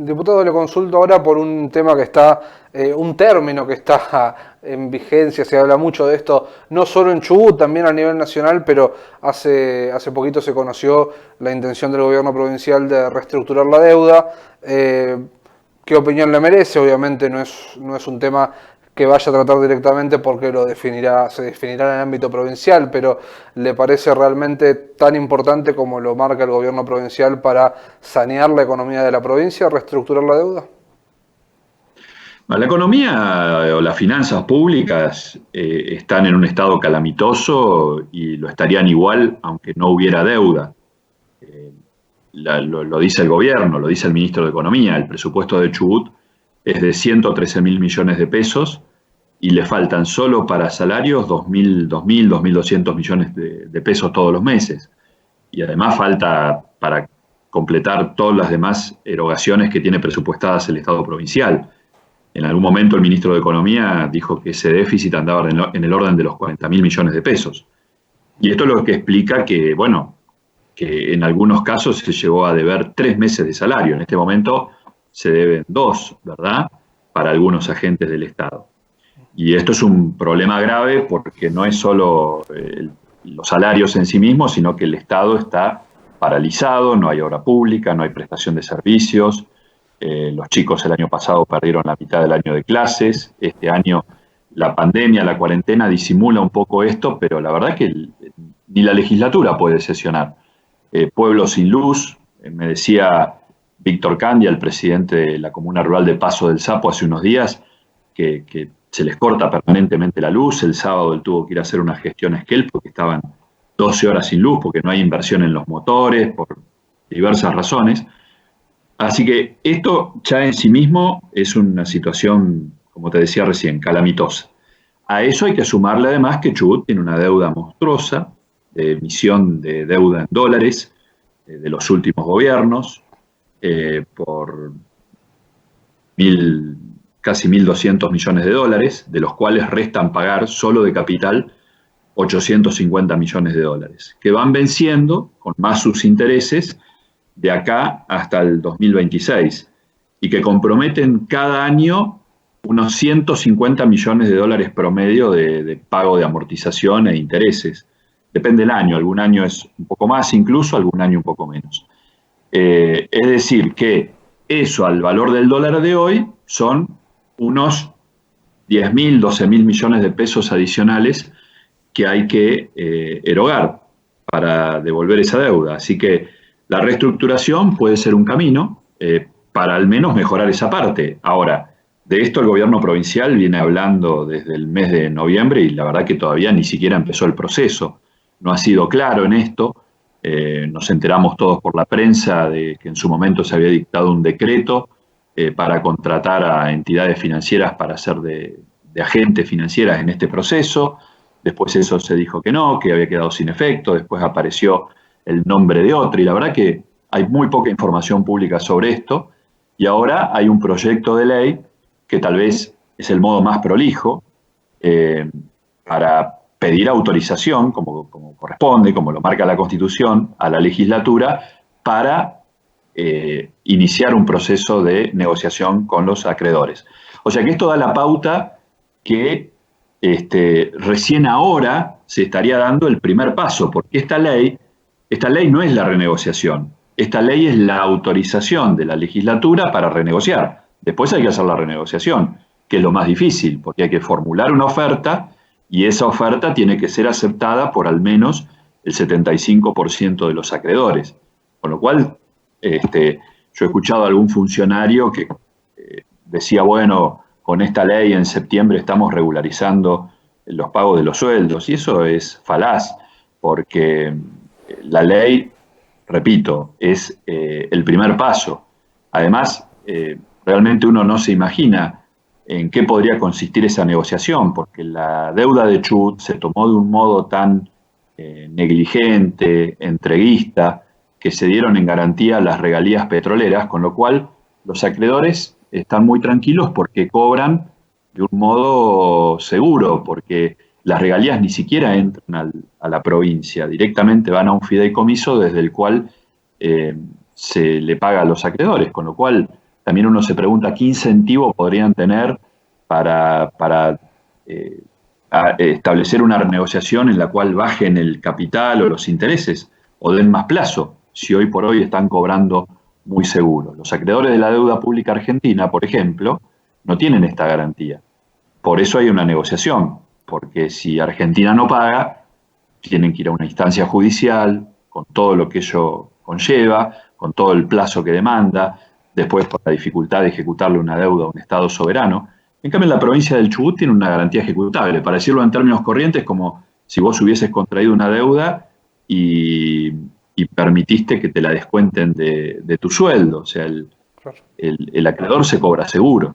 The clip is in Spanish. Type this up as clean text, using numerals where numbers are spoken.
Diputado, le consulto ahora por un tema que está, un término que está en vigencia, se habla mucho de esto, no solo en Chubut, también a nivel nacional, pero hace poquito se conoció la intención del gobierno provincial de reestructurar la deuda. ¿Qué opinión le merece? Obviamente no es un tema que vaya a tratar directamente porque se definirá en el ámbito provincial, pero ¿le parece realmente tan importante como lo marca el gobierno provincial para sanear la economía de la provincia, reestructurar la deuda? La economía o las finanzas públicas están en un estado calamitoso y lo estarían igual aunque no hubiera deuda. Eh, lo dice el gobierno, lo dice el ministro de Economía. El presupuesto de Chubut es de 113 mil millones de pesos y le faltan solo para salarios 2.200 millones de pesos todos los meses. Y además falta para completar todas las demás erogaciones que tiene presupuestadas el Estado provincial. En algún momento el ministro de Economía dijo que ese déficit andaba en el orden de los 40.000 millones de pesos. Y esto es lo que explica que, bueno, que en algunos casos se llegó a deber 3 meses de salario. En este momento se deben 2, ¿verdad? Para algunos agentes del Estado. Y esto es un problema grave porque no es solo los salarios en sí mismos, sino que el Estado está paralizado, no hay obra pública, no hay prestación de servicios. Los chicos el año pasado perdieron la mitad del año de clases. Este año la pandemia, la cuarentena disimula un poco esto, pero la verdad que ni la legislatura puede sesionar. Pueblo sin luz, me decía Víctor Candia, el presidente de la comuna rural de Paso del Sapo, hace unos días, que se les corta permanentemente la luz. El sábado él tuvo que ir a hacer una gestión a Esquel porque estaban 12 horas sin luz, porque no hay inversión en los motores, por diversas razones. Así que esto ya en sí mismo es una situación, como te decía recién, calamitosa. A eso hay que sumarle además que Chubut tiene una deuda monstruosa de emisión de deuda en dólares de los últimos gobiernos por casi 1.200 millones de dólares, de los cuales restan pagar solo de capital 850 millones de dólares, que van venciendo con más sus intereses de acá hasta el 2026 y que comprometen cada año unos 150 millones de dólares promedio de pago de amortización e intereses. Depende del año, algún año es un poco más incluso, algún año un poco menos. Es decir, que eso al valor del dólar de hoy son unos 10.000, 12.000 millones de pesos adicionales que hay que erogar para devolver esa deuda. Así que la reestructuración puede ser un camino para al menos mejorar esa parte. Ahora, de esto el gobierno provincial viene hablando desde el mes de noviembre y la verdad que todavía ni siquiera empezó el proceso. No ha sido claro en esto. Nos enteramos todos por la prensa de que en su momento se había dictado un decreto para contratar a entidades financieras para ser de agentes financieras en este proceso. Después eso se dijo que no, que había quedado sin efecto. Después apareció el nombre de otro y la verdad que hay muy poca información pública sobre esto y ahora hay un proyecto de ley que tal vez es el modo más prolijo para pedir autorización, como corresponde, como lo marca la Constitución, a la legislatura para iniciar un proceso de negociación con los acreedores. O sea que esto da la pauta que recién ahora se estaría dando el primer paso, porque esta ley no es la renegociación, esta ley es la autorización de la legislatura para renegociar. Después hay que hacer la renegociación, que es lo más difícil, porque hay que formular una oferta y esa oferta tiene que ser aceptada por al menos el 75% de los acreedores. Con lo cual, yo he escuchado a algún funcionario que decía, bueno, con esta ley en septiembre estamos regularizando los pagos de los sueldos, y eso es falaz, porque la ley, repito, es el primer paso. Además, realmente uno no se imagina en qué podría consistir esa negociación, porque la deuda de Chubut se tomó de un modo tan negligente, entreguista, que se dieron en garantía las regalías petroleras, con lo cual los acreedores están muy tranquilos porque cobran de un modo seguro, porque las regalías ni siquiera entran a la provincia, directamente van a un fideicomiso desde el cual se le paga a los acreedores, con lo cual también uno se pregunta qué incentivo podrían tener para establecer una renegociación en la cual bajen el capital o los intereses o den más plazo, si hoy por hoy están cobrando muy seguro. Los acreedores de la deuda pública argentina, por ejemplo, no tienen esta garantía. Por eso hay una negociación, porque si Argentina no paga, tienen que ir a una instancia judicial, con todo lo que ello conlleva, con todo el plazo que demanda, después por la dificultad de ejecutarle una deuda a un Estado soberano. En cambio, la provincia del Chubut tiene una garantía ejecutable. Para decirlo en términos corrientes, como si vos hubieses contraído una deuda y permitiste que te la descuenten de tu sueldo. O sea, el acreedor se cobra seguro.